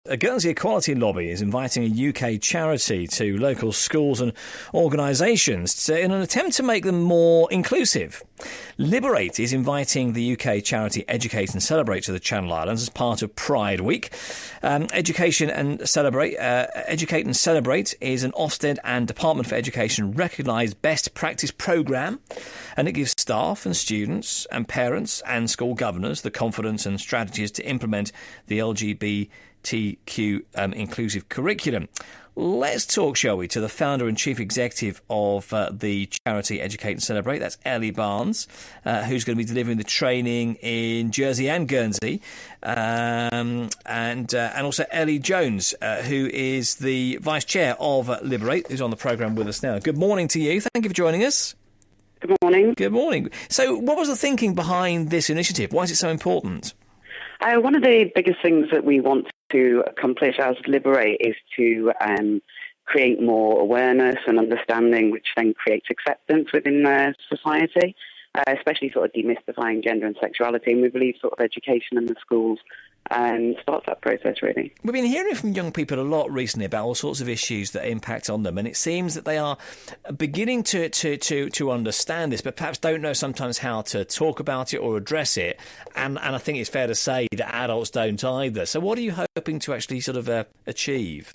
A Guernsey equality lobby is inviting a UK charity to local schools and organisations in an attempt to make them more inclusive. Liberate is inviting the UK charity Educate and Celebrate to the Channel Islands as part of Pride Week. Educate and Celebrate is an Ofsted and Department for Education recognised best practice programme, and it gives staff and students and parents and school governors the confidence and strategies to implement the LGBTQ inclusive curriculum. Let's talk, shall we, to the founder and chief executive of the charity Educate and Celebrate. That's Ellie Barnes, who's going to be delivering the training in Jersey and Guernsey, and also Ellie Jones, who is the vice chair of Liberate, who's on the programme with us now. Good morning to you. Thank you for joining us. Good morning. Good morning. So, what was the thinking behind this initiative? Why is it so important? One of the biggest things that we want to accomplish as Liberate is to create more awareness and understanding, which then creates acceptance within society, especially sort of demystifying gender and sexuality. And we believe sort of education in the schools starts that process, really. We've been hearing from young people a lot recently about all sorts of issues that impact on them, and it seems that they are beginning to understand this, but perhaps don't know sometimes how to talk about it or address it. And I think it's fair to say that adults don't either. So what are you hoping to actually sort of achieve?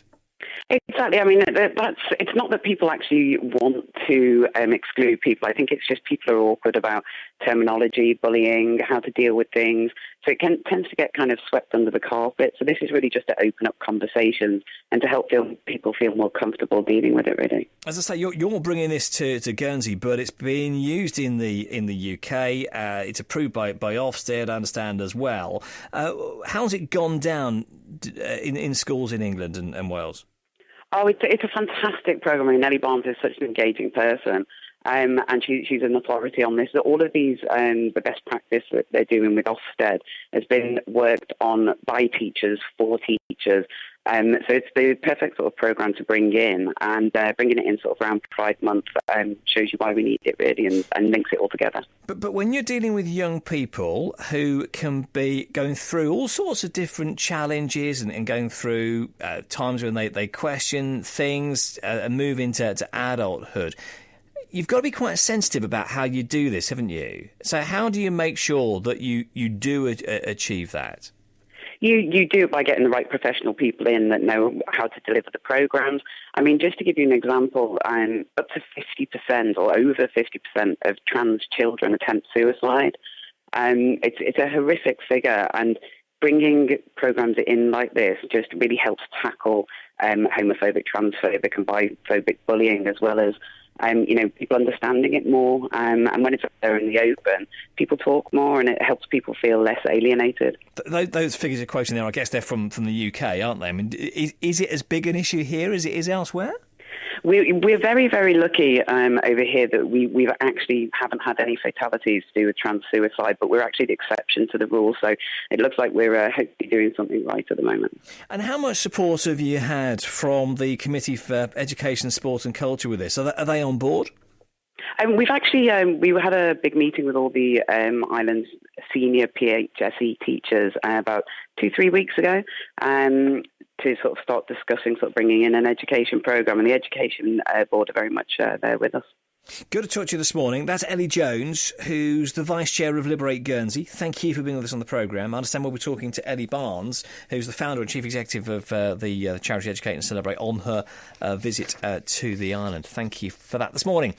Exactly. I mean, it's not that people actually want to exclude people. I think it's just people are awkward about terminology, bullying, how to deal with things. So it tends to get kind of swept under the carpet. So this is really just to open up conversations and to help people feel more comfortable dealing with it, really. As I say, you're bringing this to Guernsey, but it's being used in the UK. It's approved by Ofsted, I understand, as well. How's it gone down in schools in England and Wales? Oh, it's a fantastic programme. I mean, Ellie Barnes is such an engaging person, and she's an authority on this. All of these, the best practice that they're doing with Ofsted has been worked on by teachers, for teachers. So it's the perfect sort of programme to bring in, and bringing it in sort of around Pride Month shows you why we need it, really, and links it all together. But when you're dealing with young people who can be going through all sorts of different challenges and going through times when they question things and move into adulthood, you've got to be quite sensitive about how you do this, haven't you? So how do you make sure that you do achieve that? You do it by getting the right professional people in that know how to deliver the programmes. I mean, just to give you an example, up to 50% or over 50% of trans children attempt suicide. It's a horrific figure, and bringing programmes in like this just really helps tackle homophobic, transphobic and biphobic bullying, as well as people understanding it more, and when it's up there in the open, people talk more, and it helps people feel less alienated. Those figures you're quoting there, I guess they're from the UK, aren't they? I mean, is it as big an issue here as it is elsewhere? We're very, very lucky over here that we actually haven't had any fatalities to do with trans suicide, but we're actually the exception to the rule. So it looks like we're hopefully doing something right at the moment. And how much support have you had from the Committee for Education, Sport and Culture with this? Are they on board? We've actually we had a big meeting with all the island's senior PHSE teachers about 2-3 weeks ago to sort of start discussing sort of bringing in an education programme, and the Education Board are very much there with us. Good to talk to you this morning. That's Ellie Jones, who's the Vice Chair of Liberate Guernsey. Thank you for being with us on the programme. I understand we'll be talking to Ellie Barnes, who's the founder and chief executive of the charity Educate and Celebrate, on her visit to the island. Thank you for that this morning.